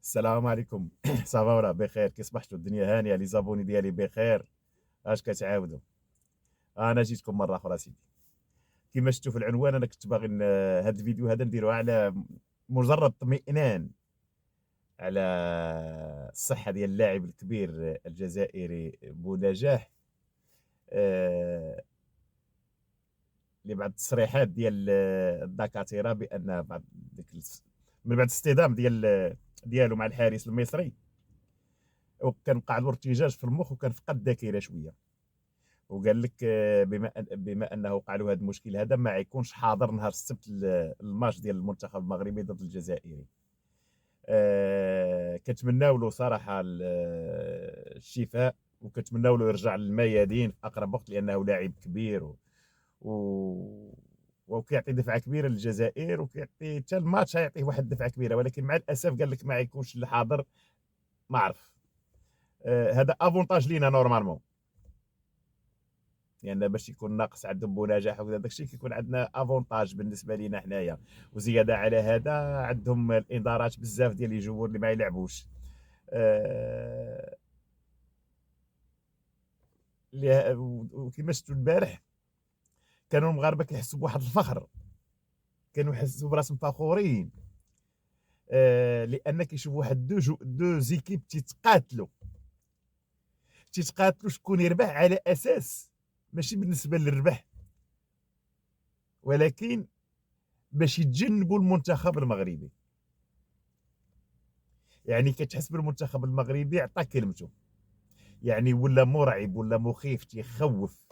السلام عليكم. صافا ولا بخير؟ كي صبحتوا؟ الدنيا هانيه؟ لي زابوني ديالي بخير؟ اش كتعاودوا؟ انا جيتكم مره اخرى سيدي. كما شفتوا في العنوان، انا كنت باغي هذا الفيديو هذا نديروه على مجرد طمئنان على الصحه ديال اللاعب الكبير الجزائري بونجاح. آه، لبعض التصريحات ديال الدكاتره بان بعد من بعد الاصطدام ديالو مع الحارس المصري، وكان وقع له ارتجاج في المخ وكان فقد الذاكره شويه. وقال لك بما انه وقع له هذا المشكل هذا، ما يكونش حاضر نهار السبت الماتش ديال المنتخب المغربي ضد الجزائري. كنتمناو له صراحه الشفاء، وكنتمناو له يرجع للميادين في اقرب وقت، لانه لاعب كبير و... وكيعطي دفعه كبيره للجزائر، وكيعطي حتى الماتش يعطيه واحد الدفعه كبيره. ولكن مع الاسف قال لك ما يكونش الحاضر. ما عرف. هذا افونتاج لينا نورمالمون، لان يعني باش يكون ناقص عندهم بنجاح وكذا داكشي كيكون عندنا افونتاج بالنسبه لينا حنايا. وزياده على هذا عندهم الانذارات بزاف ديال لي جمهور اللي ما يلعبوش. آه، وكما شفتوا البارح، كانوا المغاربه كيحسوا بواحد الفخر، كانوا يحسوا براسهم فخورين. لان كيشوفوا واحد دو زيكيب تيتقاتلوا شكون يربح، على اساس ماشي بالنسبه للربح، ولكن باش يتجنبوا المنتخب المغربي. يعني كتحس بالمنتخب المغربي عطى كلمته، يعني ولا مرعب ولا مخيف تيخوف.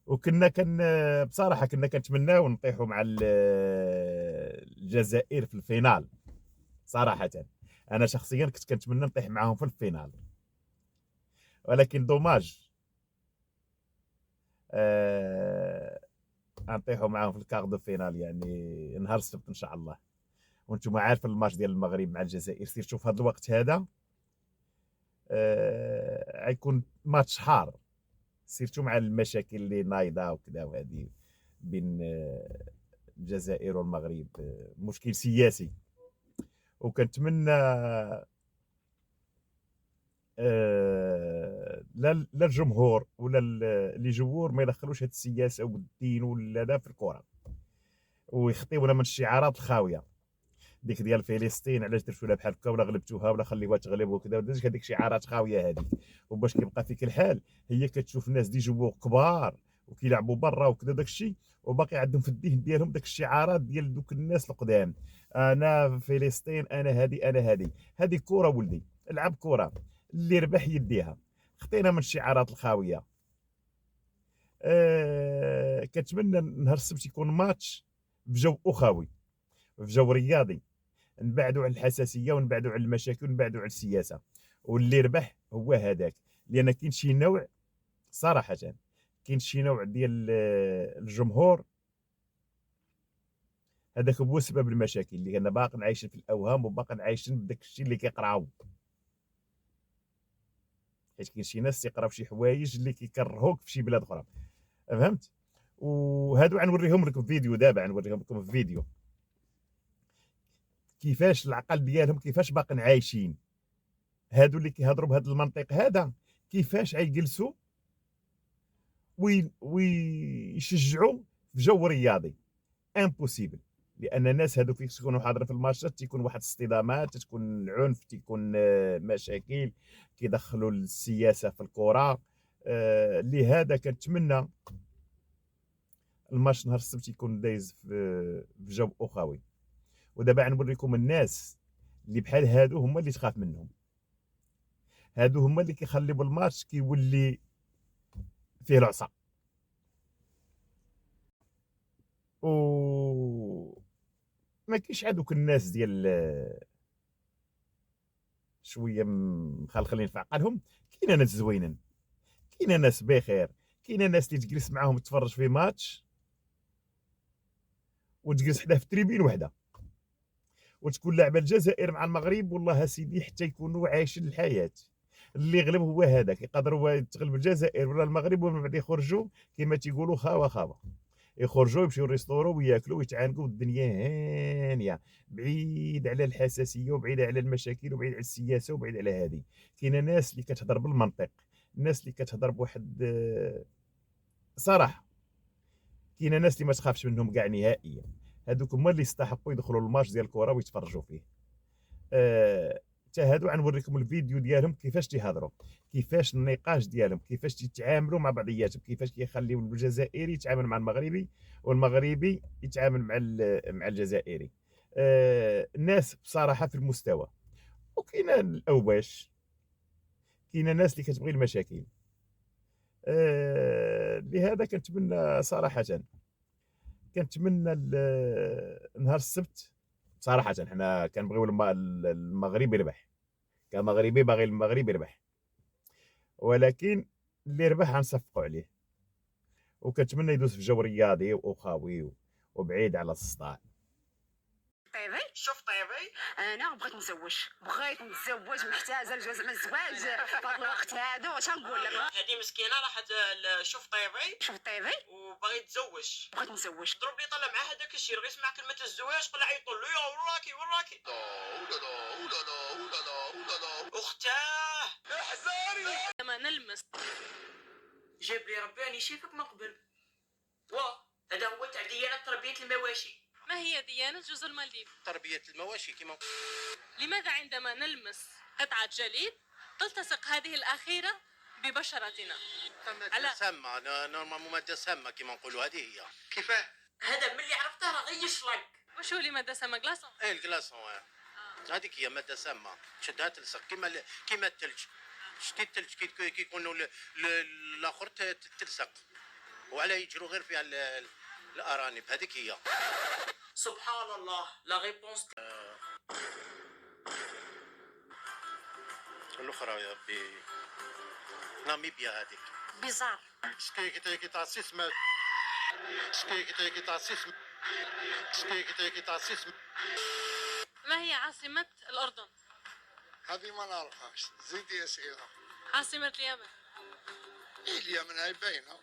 وكنا كان بصراحه كنا كنتمناو نطيحوا مع الجزائر في الفينال. صراحه انا شخصيا كنت كنتمنى نطيح معاهم في الفينال، ولكن دوماج نطيحوا معاهم في الكار دو فينال، يعني نهار السبت ان شاء الله. وانتم عارفين الماتش ديال المغرب مع الجزائر سيرتو في هذا الوقت هذا غيكون ماتش حار، سيرتو مع المشاكل اللي نايضه وكذا، وهذه بين الجزائر والمغرب، مشكل سياسي. وكنتمنى لا الجمهور ولا اللي جمهور ما يدخلوش هذه السياسه والدين ولا لا في الكره، ويخطيونا من الشعارات الخاويه. ديك ديال فلسطين علاش درتوا لها بحال هكا، ولا غلبتوها ولا خليوها تغلب وكذا، هذيك شعارات خاويه هذيك. وباش كيبقى فيك الحال، هي كتشوف الناس دي جمهور كبار وكيلعبوا برا وكذا داكشي، وباقي عندهم في الذهن ديالهم داك الشعارات ديال دوك الناس القدام. انا فلسطين، انا هذه كره ولدي، العب كره، اللي ربح يديها. خطينا من الشعارات الخاويه. كنتمنى نهار السبت يكون ماتش بجو اخوي، في جو رياضي، نبعدوا على الحساسيه ونبعدوا على المشاكل ونبعدوا على السياسه، واللي ربح هو هذاك. لان كاين شي نوع، صراحه كاين شي نوع ديال الجمهور، هذاك هو سبب المشاكل، لان باقي عايشين في الاوهام وباقي عايشين بداك الشيء اللي كيقراو. حيت كاين شي ناس تيقراو شي حوايج اللي كيكرهوك في شي بلاد اخرى، فهمت؟ وهادو غنوريهم لكم في فيديو دابا، غنوريهم لكم في فيديو كيفاش العقل ديالهم، كيفاش باقي عايشين. هادو اللي كيهضروا بهذا المنطق هذا، كيفاش غيجلسوا ويشجعوا في جو رياضي؟ امبوسيبل. لان الناس هذوك اللي تكونوا حاضرين في الماتشات تيكون واحد الاصطدامات، تكون العنف، تيكون مشاكل، كيدخلوا السياسه في الكره. لهذا كنتمنى الماتش نهار السبت يكون دايز في جو اخوي. ودابا غنوريكم الناس اللي بحال هادو هما اللي تخاف منهم، هادو هما اللي كيخليو الماتش كيولي فيه العصا. و ما كاينش هذوك الناس ديال شويه مخلخلين في عقلهم. كاين ناس زوينين، كاين ناس بخير، كاين ناس اللي تجلس معاهم تفرج في ماتش وتجلس حداه في تريبين وحده، وتكون لعبه الجزائر مع المغرب، والله سيدي حتى يكونوا عايشين الحياه. اللي يغلب هو هذاك، يقدر هو تغلب الجزائر ولا المغرب ومن بعد يخرجوا كما تيقولوا خاوه خاوه. يخرجوا يمشيو للريستورو وياكلوا ويتعانقوا والدنيا هانيه، بعيد على الحساسيه وبعيد على المشاكل وبعيد على السياسه وبعيد على هذه. كاينه ناس اللي كتهضر بالمنطق، الناس اللي كتهضر بواحد صراحه، كاينه ناس اللي ما تخافش منهم كاع نهائيا. هذوك هما اللي يستحقوا يدخلوا الماتش ديال الكره ويتفرجوا فيه. حتى هادو غنوريكم الفيديو ديالهم كيفاش تيهضروا، كيفاش النقاش ديالهم، كيفاش تيتعاملوا مع بعضياتهم، كيفاش كيخليو الجزائري يتعامل مع المغربي والمغربي يتعامل مع الجزائري. الناس بصراحه في المستوى، وكاينه الاوباش، كاينه ناس اللي كتبغي المشاكل. لهذا كنتمنى صراحه، كنتمنى نهار السبت صراحه حنا كنبغيو المغرب يربح، كمغربي باغي المغرب يربح، ولكن اللي ربح غنصفقوا عليه، وكنتمنى يدوز في جو رياضي واخوي وبعيد على الصداع. طيبي شوف طيبي انا بغيت نتزوج محتاجه لجزء من الزواج في هذا الوقت هذا. واش نقول لك، هذه مسكينه راحت شوف طيبي وباغي تزوج، بغيت نتزوج. ضرب لي طلع مع هذاك الشيء رغي سمع كلمه الزواج قال عيطوا له يا وراكي اختاه لما نلمس جاب لي ربي راني شايفك من قبل. هذا هو تاع ديانه تربيه المواشي. ما هي ديانة جزر المالديف؟ تربيه المواشي كما. لماذا عندما نلمس قطعة جليد تلتصق هذه الأخيرة ببشرتنا؟ ماده سامه، نورمالمون ماده سامه كما نقولوا، هذه هي. كيفاه هذا ملي عرفته راه غير يشلق. وشو لماذا سما كلاصون؟ ايه الكلاسون هذيك هي ماده سامه، تشدها تلصق كيما الثلج. شتي الثلج كيكونوا الاخر تلصق، وعلى يجروا غير فيها الارانب، هذيك هي. سبحان الله لا ريبونس. الاخرى يا ربي ناميبيا هذيك بيزار. سكيكي تاسيس ما سكيكي تاسيس. ما هي عاصمة الأردن؟ هذه ما نعرفهاش، زيدي اسئله. عاصمة اليمن؟ اليمن هاي باينه،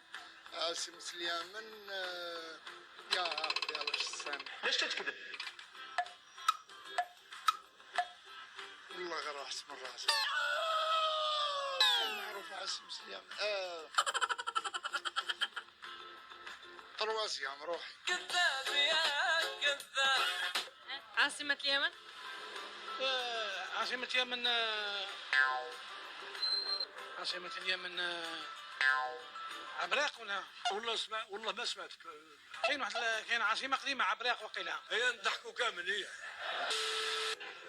عاصمة اليمن يا ربي الله يسامح. ليش تكذب؟ والله غير راحت من راسي. معروفة عاصمة اليمن طرواسي يا عم روحي. كذاب يا كذاب. عاصمة اليمن؟ عاصمة اليمن عاصمة اليمن عبراق والله ما سمعتك. كاين عاصمة قديمة عبراق وقيلها. هي نضحكوا كامل هي.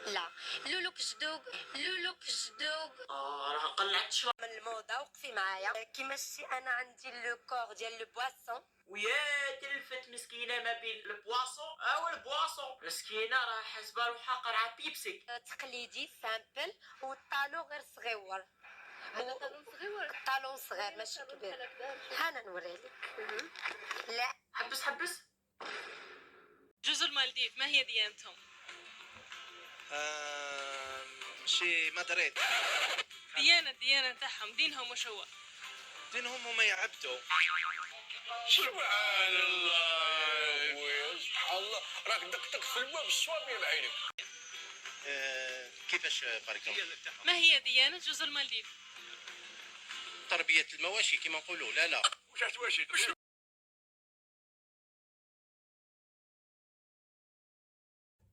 لا لولوك جدوق راه قلعت شويه من الموضه. وقفي معايا كيما شتي انا عندي لو كور ديال لو بواسون. ويا تلفت مسكينه ما بين البواسون والبواسون. مسكينه راه حاسبه روحها قرعه بيبسي. تقليدي سامبل والطالون غير صغيور. الطالون صغير ماشي كبير. هانا نوريلك. لا حبس جزر المالديف ما هي ديانتهم؟ شي مدريد. ديانة تاعهم دينهم وش هو؟ دينهم هما يعبدوا. سبحان الله سبحان الله، راك دقدق في الماء بالصواب يا بعينك. كيفاش بارك الله؟ ما هي ديانة جزر المالديف؟ تربيه المواشي كما نقولوا. لا واش عتواشي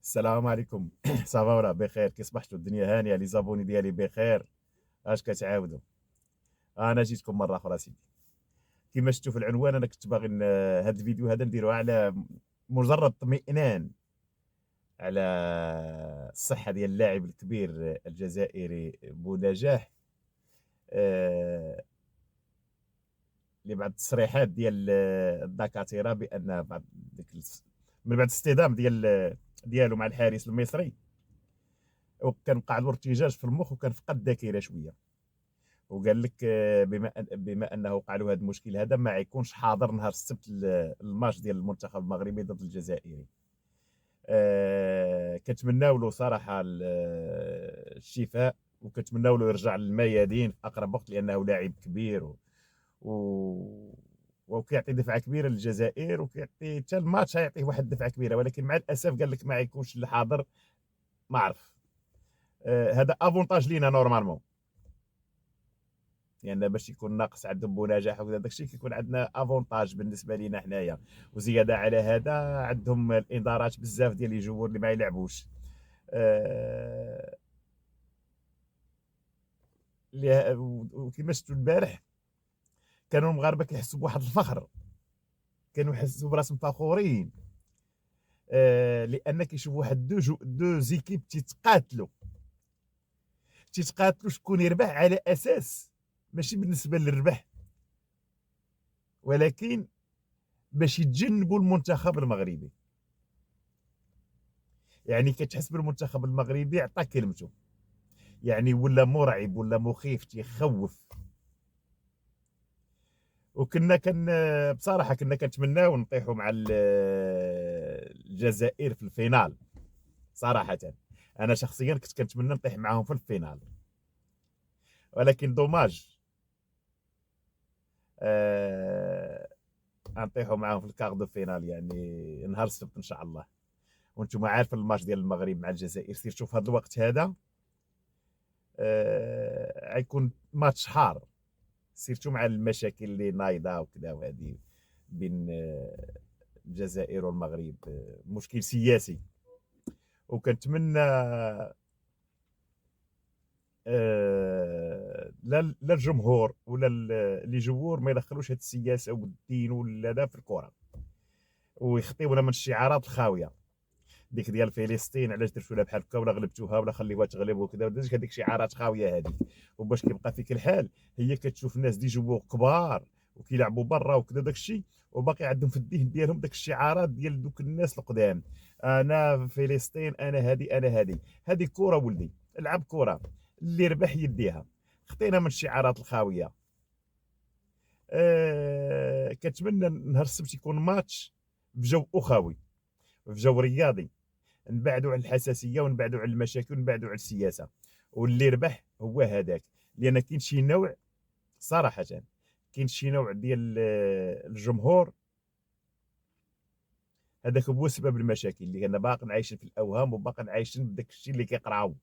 السلام عليكم. صافا وراه بخير؟ كي صبحتوا؟ الدنيا هانيه؟ لي زابوني ديالي بخير؟ اش كتعاودوا؟ انا جيتكم مره اخرى سيدي. كما شفتوا في العنوان، انا كنت باغي هذا الفيديو هذا نديروه على مجرد اطمئنان على الصحه ديال اللاعب الكبير الجزائري بونجاح، لبعض التصريحات ديال الدكاتره بان بعد من بعد الاصطدام ديالو مع الحارس المصري، وكان وقع له ارتجاج في المخ وكان فقد الذاكره شويه، وقال لك بما انه وقع له هذا المشكل هذا ما يكونش حاضر نهار السبت الماتش ديال المنتخب المغربي ضد الجزائري. كنتمناو له صراحه الشفاء، وكنتمناو له يرجع للميادين في اقرب وقت، لانه لاعب كبير وكيعطي دفعه كبيره للجزائر، وكيعطي حتى الماتش غيعطيه واحد الدفعه كبيره، ولكن مع الاسف قال لك ما يكونش الحاضر. ما عرف. هذا افونتاج لينا نورمالمون، لان يعني باش يكون ناقص عندهم بنجاح وكذا داكشي كيكون عندنا افونتاج بالنسبه لينا حنايا. وزياده على هذا عندهم الانذارات بزاف ديال الجمهور اللي ما يلعبوش. وكما شفتوا البارح كانوا المغاربه كيحسوا بواحد الفخر، كانوا يحسوا براسهم فخورين، لان كيشوفوا واحد دو زيكيب تيتقاتلوا شكون يربح، على اساس ماشي بالنسبه للربح، ولكن باش يتجنبوا المنتخب المغربي. يعني كتحس بالمنتخب المغربي عطى كلمته، يعني ولا مرعب ولا مخيف تيخوف. وكنا بصراحه كنا كنتمناو نطيحوا مع الجزائر في الفينال. صراحه انا شخصيا كنت كنتمنى نطيح معاهم في الفينال، ولكن دوماج نطيحوا معاهم في الكار دو فينال، يعني نهار السبت ان شاء الله. وانتم عارفين الماتش ديال المغرب مع الجزائر سيرتو في هذا الوقت هذا غيكون ماتش حار، سيرتو مع المشاكل اللي نايضه وكذا وهذه بين الجزائر والمغرب، مشكل سياسي. وكنتمنى لا الجمهور ولا اللي جمهور ما يدخلوش هاد السياسه والدين ولا لا في الكره، ويخطيونا من الشعارات الخاويه ديك ديال فلسطين، علاش درتوا لها بحال هكا ولا غلبتوها ولا خليوها تغلب وكذا، هذيك شعارات خاويه هذيك. وباش كيبقى فيك الحال هي كتشوف الناس دي جمهور كبار وكيلعبوا برا وكذا داكشي، وباقي عندهم في الذهن ديالهم داك الشعارات ديال دوك الناس القدام، انا فلسطين، انا هذه كره ولدي، العب كره اللي ربح يديها. خطينا من الشعارات الخاويه. كنتمنى نهار السبت يكون ماتش بجو اخوي، في جو رياضي، نبعدوا على الحساسيه ونبعدوا على المشاكل ونبعدوا على السياسه، واللي ربح هو هذاك. لان كاين شي نوع، صراحه كاين شي نوع ديال الجمهور هذاك هو سبب المشاكل، اللي انا باقي عايشين في الاوهام وباقي عايشين بداك الشيء اللي كيقراو.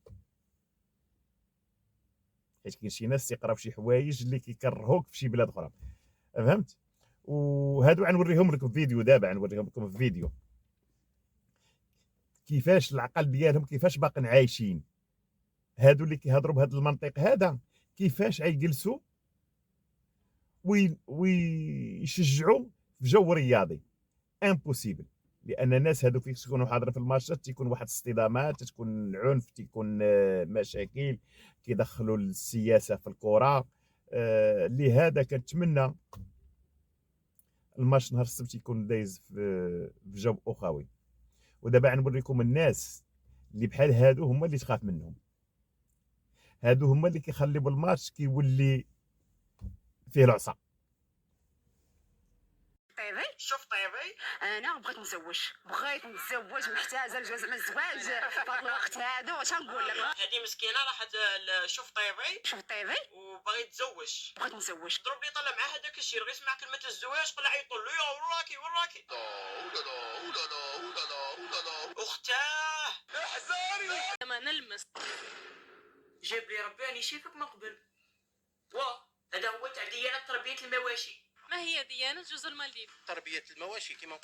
حيت كاين شي ناس تيقراو شي حوايج اللي كيكرهوك في شي بلاد اخرى، فهمت؟ وهادو غنوريهم لكم فيديو دابا، غنوريهم لكم في فيديو كيفاش العقل ديالهم كيفاش باقين عايشين. هادو اللي كيهضروا بهذا المنطق هذا كيفاش غيجلسوا ويشجعوا في جو رياضي؟ امبوسيبل. لان الناس هادو فيك تكونوا حاضرين في الماتشات تيكون واحد الاصطدامات، تكون العنف، تيكون مشاكل، كيدخلوا السياسه في الكره. لهذا كنتمنى الماتش نهار السبت يكون دايز في جو اخوي. ودابا غنوريكم الناس اللي بحال هادو هما اللي تخاف منهم، هادو هما اللي كيخليو الماتش كيولي فيه العصا. طيبي شوف طيبي، انا بغيت نتزوج محتاجه لجوز من الزواج في هذا الوقت هذا. واش نقول لك؟ هذه مسكينه راحت شوف طيبي وباغي تزوج. بغيت نتزوج. ضرب لي طلع مع هذاك الشيء رغي سمع كلمه الزواج طلع يطل له يا وراكي اختاه احزاري لما نلمس. جاب لي ربي راني شايفك من قبل. هذا هو تاع ديانه تربيه المواشي. ما هي ديانة جزر المالديف؟ تربيه المواشي كما.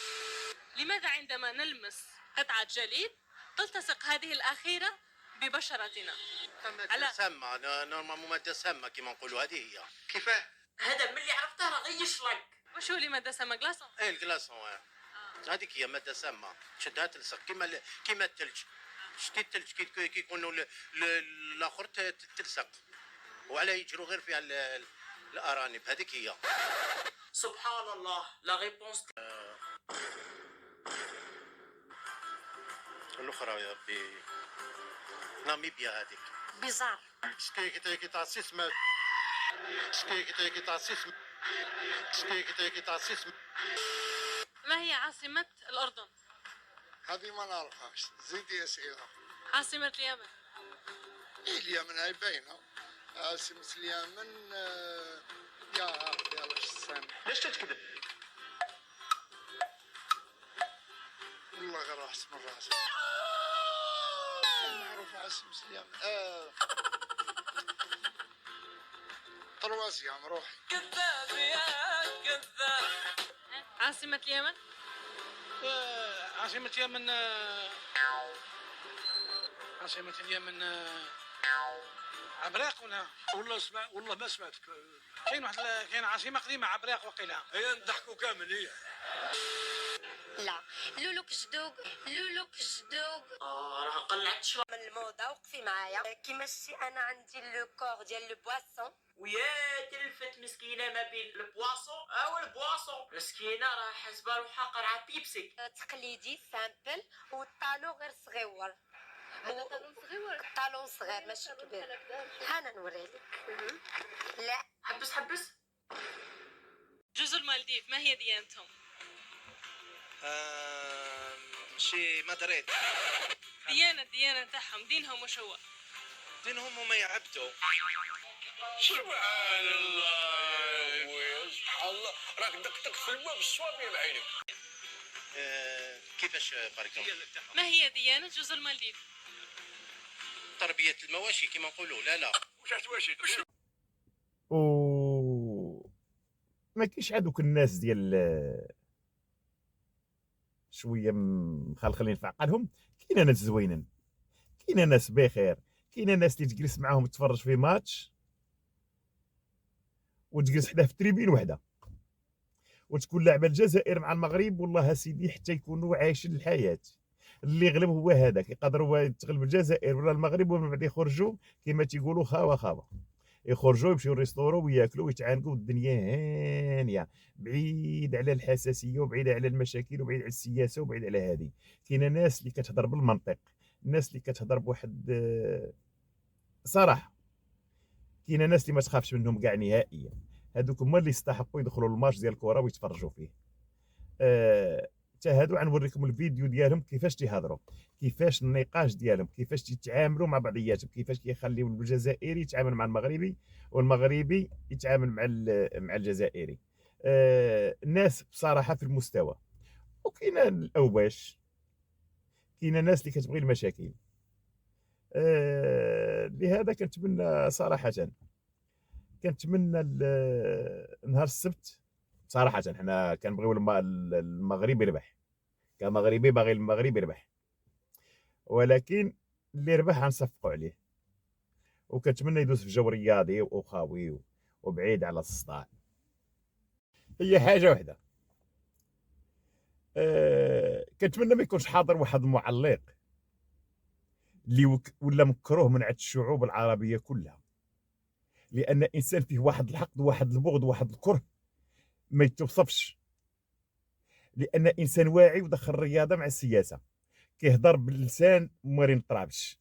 لماذا عندما نلمس قطعة جليد تلتصق هذه الأخيرة ببشرتنا؟ مادة سامة، نورمالمون مادة سامة كما نقولوا، هذه هي. كيفاه؟ هذا ملي عرفته راه غير يشلق. وشو اللي مادة سامة؟ كلاصون؟ ايه الكلاصون، هذيك هي مادة سامة تشدها تلصق كيما الثلج. شتي الثلج كيكونوا الاخر تلصق، وعلى يجروا غير فيها الارانب، هذيك هي. سبحان الله. لا ريبونس الاخرى يا ربي ناميبيا هذيك بيزار. شكيكي تاسيس. ما هي عاصمة الأردن؟ هذه ما نعرفهاش، زيدي اسئله. عاصمة اليمن؟ اليمن هاي باينه. عاصمة اليمن يا ربي الله يسامح. ليش تكذب؟ والله غير راحت من راسي. معروف عاصمة اليمن. طرواسيام روحي. كذاب يا كذاب. عاصمة اليمن. عاصمة اليمن عاصمة اليمن عبراق والله والله ما سمعتك. كاين عاصمة قديمة عبراق وقيلها. هي نضحكوا كامل هي. لا لولوك جدوق لولوك جدوق. راه قلعت شويه من الموضه وقفي معايا كيماش انا عندي لو كور ديال لو بواسون. ويا تلفت مسكينه ما بين البواسون والبواسون. مسكينه راه حاسبه روحها قرعه بيبسي. تقليدي سامبل والطالو غير صغيور. هذا طالون صغيور. طالون صغير ماشي كبير. انا نوريلك. لا حبس جزر المالديف ما هي ديانتهم؟ شي مدريد. ديانة تاعهم دينهم وش هو؟ دينهم هما يعبدوا. سبحان الله يا خويا سبحان الله راك دقدق في الماء بالصوابع بعينك. كيفاش بارك الله؟ ما هي ديانة جزر المالديف؟ تربية المواشي كما نقولوا. لا واش تواشي و ما كاينش هذوك الناس ديال شويه مخلخلين في عقلهم. كاين ناس زوينين، كاين ناس بخير، كاين ناس اللي تجلس معاهم تتفرج في ماتش وتجلس حدا في تريبين وحده وتكون لعبه الجزائر مع المغرب، والله سيدي حتى يكونوا عايشين الحياه. اللي يغلب هو هذاك، يقدروا تغلب الجزائر ولا المغرب ومن بعد يخرجوا كما تيقولوا خاوه يخرجوا يمشيو ريستورو وياكلوا ويتعانقوا والدنيا هانيه، بعيد على الحساسيه وبعيد على المشاكل وبعيد على السياسه وبعيد على هذه. كاينه ناس اللي كتهضر بالمنطق، الناس اللي كتهضر بواحد صراحه. كاينه ناس اللي ما تخافش منهم كاع نهائيا. هذوك هما اللي يستحقوا يدخلوا الماتش ديال الكره ويتفرجوا فيه. حتى هادو غنوريكم الفيديو ديالهم كيفاش تيهضروا، كيفاش النقاش ديالهم، كيفاش تيتعاملوا مع بعضياتهم، كيفاش كيخليو الجزائري يتعامل مع المغربي والمغربي يتعامل مع الجزائري. الناس بصراحه في المستوى. وكاينه الاوباش، كاينه ناس اللي كتبغي المشاكل. لهذا كنتمنى صراحه، كنتمنى نهار السبت صراحه حنا كنبغيو المغرب يربح، كمغربي باغي المغرب يربح، ولكن اللي ربح غنصفقوا عليه. وكنتمنى يدوز في جو رياضي واخوي وبعيد على الصداع. هي حاجه واحده، كنتمنى ما يكونش حاضر واحد المعلق اللي ولا مكروه من عند الشعوب العربيه كلها، لان انسان فيه واحد الحقد وواحد البغض وواحد الكره ما يتوصفش، لان انسان واعي ودخل الرياضه مع السياسه، كيهضر باللسان مارين طرابش.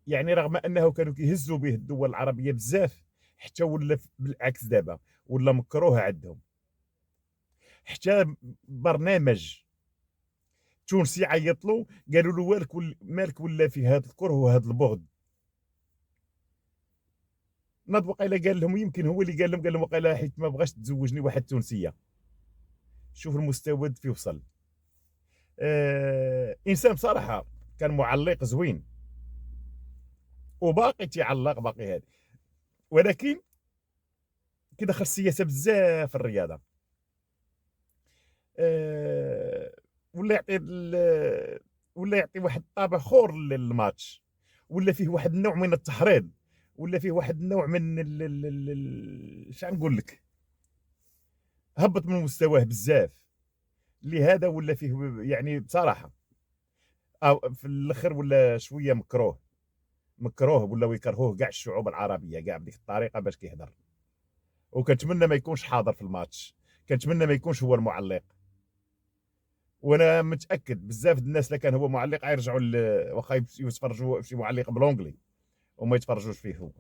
يعني رغم انه كانوا كيهزوا به الدول العربيه بزاف، حتى ولا بالعكس دابا ولا مكروه عندهم. حتى برنامج تونسي عيط له قالوا له مالك ولا في هذا الكره وهذا البغض. ناض وقيلا قال لهم، يمكن هو اللي قال لهم وقيلا حيت ما بغاش تزوجني واحد تونسيه. شوف المستوى فيه وصل. انسان بصراحه كان معلق زوين وباقي تيعلق باقي هذا، ولكن كيدخل السياسه بزاف في الرياضه. ولا يعطي واحد الطابع خور للماتش، ولا فيه واحد النوع من التحريض، ولا فيه واحد النوع من شنو نقول لك، هبط من مستواه بزاف. لهذا ولا فيه يعني بصراحه في الاخر ولا شويه مكروه ولا يكرهوه كاع الشعوب العربيه كاع بديك الطريقه باش كيهضر. وكنتمنى ما يكونش حاضر في الماتش، كنتمنى ما يكونش هو المعلق. وانا متاكد بزاف الناس اللي كان هو معلق يرجعوا واخا يتفرجوا في شي معلق بالونجلي وما يتفرجوش فيه هو.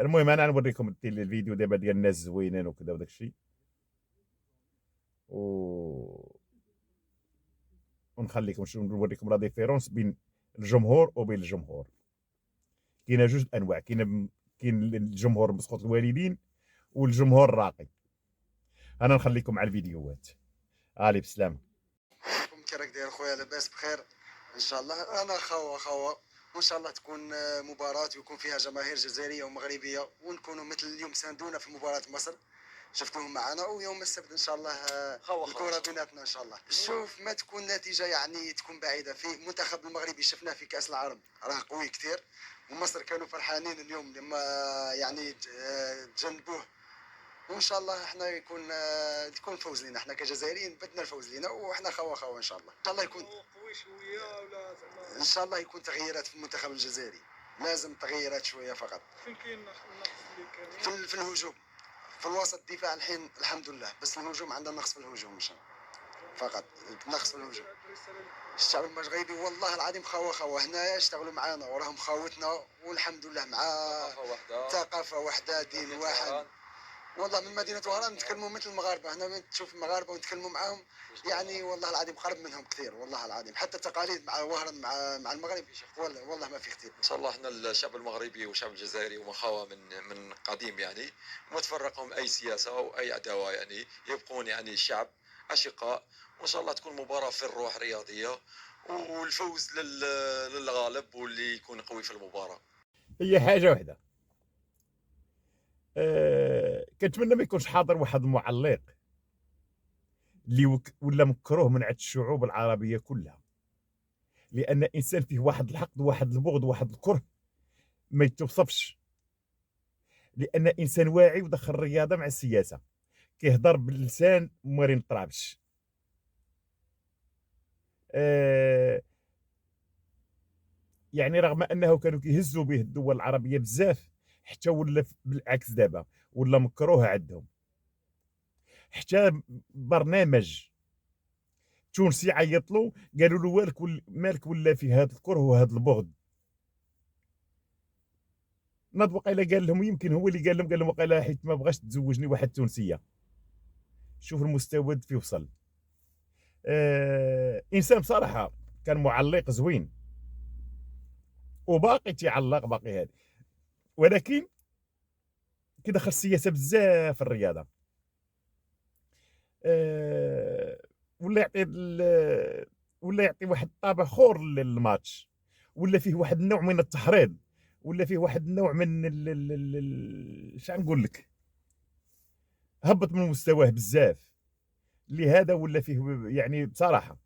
المهم انا نوريكم الفيديو دابا ديال الناس زوينين وكذا وداك الشيء، ونخليكم نوريكم لا ديفيرونس بين الجمهور وبين الجمهور. كاينه جوج انواع، كاين الجمهور مسقط الوالدين والجمهور راقي. انا نخليكم على الفيديوهات. الي بسلامه. كي راك داير خويا؟ لاباس بخير ان شاء الله. انا خوا وان شاء الله تكون مباراة ويكون فيها جماهير جزائرية ومغربية، ونكونوا مثل اليوم ساندونا في مباراة مصر، شفتوهم معنا، ويوم السبت ان شاء الله الكرة بيناتنا ان شاء الله. شوف، ما تكون نتيجة يعني تكون بعيدة. في المنتخب المغربي شفناه في كأس العالم راه قوي كتير، ومصر كانوا فرحانين اليوم لما يعني تجنبوه، وان شاء الله احنا يكون فوز لينا. احنا كجزائريين بدنا الفوز لينا، واحنا خوا ان شاء الله. ان شاء الله يكون قوي شويه ولا ان شاء الله يكون تغييرات في المنتخب الجزائري، لازم تغييرات شويه فقط. فين كاين النقص اللي كاين؟ في الهجوم، في الوسط الدفاع الحين الحمد لله، بس الهجوم عندنا نقص في الهجوم ان شاء الله، فقط نقص في الهجوم. الشعب المغربي والله العظيم خوا هنايا اشتغلوا معانا وراهم خاوتنا، والحمد لله مع ثقافه واحده دين واحد. والله من مدينه وهران نتكلموا مثل المغاربه. هنا تشوف المغاربه ونتكلموا معاهم يعني والله العظيم قرب منهم كثير، والله العظيم. حتى التقاليد مع وهران مع المغرب والله ما في اختلاف. ان شاء الله احنا الشعب المغربي والشعب الجزائري ومخاوة من قديم يعني، ما تفرقهم اي سياسه او اي عداوه يعني، يبقون يعني شعب اشقاء، وان شاء الله تكون مباراه في الروح رياضيه، والفوز للغالب واللي يكون قوي في المباراه. هي حاجه واحده، كنتمنى ما يكونش حاضر واحد المعلق اللي ولا مكروه من عند الشعوب العربيه كلها، لان انسان فيه واحد الحقد وواحد البغض وواحد الكره ما يتوصفش، لان انسان واعي ودخل الرياضه مع السياسه، كيهضر باللسان وما ينطرابش. يعني رغم انه كانوا كيهزوا به الدول العربيه بزاف، حتى ولا بالعكس دابا ولا مكروه عندهم. حتى برنامج تونسي عيط له قالوا له مالك ولا في هذا الكره وهذا البغض. ناض وقيلا قال لهم، يمكن هو اللي قال لهم وقيلا حيت ما بغاش تزوجني واحد تونسيه. شوف المستوى في وصل. انسان بصراحه كان معلق زوين وباقي تيعلق باقي هذا، ولكن كيدخل السياسه بزاف في الرياضه. ولا يعطي واحد الطابع اخر للماتش، ولا فيه واحد النوع من التحريض، ولا فيه واحد النوع من شنو نقول لك، هبط من مستواه بزاف. لهذا ولا فيه يعني بصراحه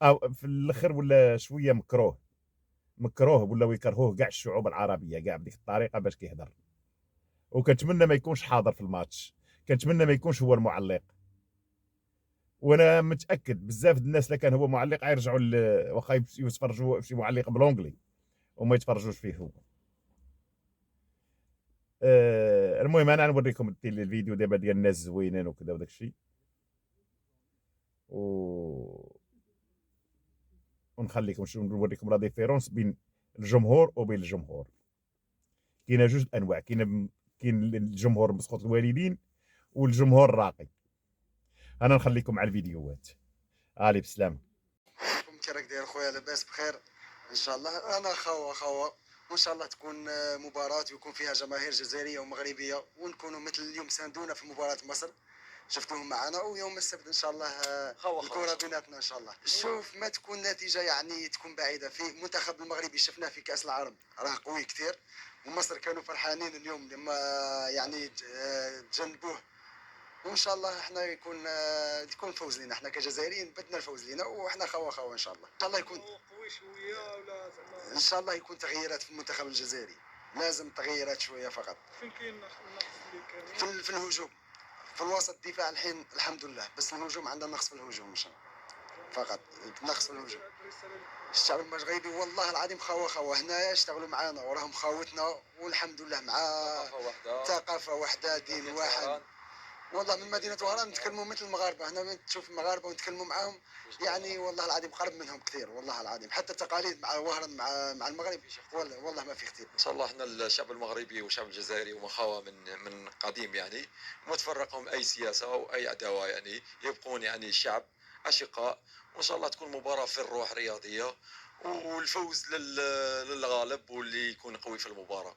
او في الاخر ولا شويه مكروه ولا يكرهوه كاع الشعوب العربيه كاع بديك الطريقه باش كيهضر. وكنتمنى ما يكونش حاضر في الماتش، كنتمنى ما يكونش هو المعلق. وانا متاكد بزاف الناس اللي كان هو معلق يرجعوا واخا يتفرجوا في شي معلق بالونجلي وما يتفرجوش فيه هو. المهم انا نوريكم الفيديو دابا ديال الناس زوينين وكذا وداك الشيء، ونخليكم نوريكم لا ديفيرونس بين الجمهور وبين الجمهور. كاينه جوج انواع، كاين الجمهور مسقط الوالدين والجمهور الراقي. انا نخليكم على الفيديوهات. الي بسلامه. كي راك داير خويا؟ لاباس بخير ان شاء الله. انا خوا وان شاء الله تكون مباراة ويكون فيها جماهير جزائرية ومغربية، ونكونوا مثل اليوم ساندونا في مباراة مصر، شفتوهم معنا، ويوم السبت ان شاء الله الكرة بيناتنا ان شاء الله. شوف، ما تكون نتيجة يعني تكون بعيدة. في المنتخب المغربي شفناه في كأس العالم راه قوي كتير، ومصر كانوا فرحانين اليوم لما يعني تجنبوه، وان شاء الله احنا يكون فوز لينا. احنا كجزائريين بدنا الفوز لينا، واحنا خوا ان شاء الله. ان شاء الله يكون قوي شويه ولا ان شاء الله يكون تغييرات في المنتخب الجزائري، لازم تغييرات شويه فقط. فين كاين النقص اللي كاين؟ في الهجوم، في الوسط الدفاع الحين الحمد لله، بس الهجوم عندنا نقص في الهجوم ان شاء الله، فقط نقص في الهجوم. الشعب المغربي والله العظيم خوا هنايا اشتغلوا معانا وراهم خاوتنا، والحمد لله مع ثقافه واحده دين واحد. والله من مدينه وهران نتكلموا مثل المغاربه. هنا تشوف المغاربه ونتكلموا معاهم يعني والله العظيم قرب منهم كثير، والله العظيم. حتى التقاليد مع وهران مع المغرب والله ما في اختلاف. ان شاء الله احنا الشعب المغربي والشعب الجزائري ومخاوة من قديم يعني، ما تفرقهم اي سياسه او اي عداوه يعني، يبقون يعني شعب اشقاء، وان شاء الله تكون مباراه في الروح رياضيه، والفوز للغالب واللي يكون قوي في المباراه.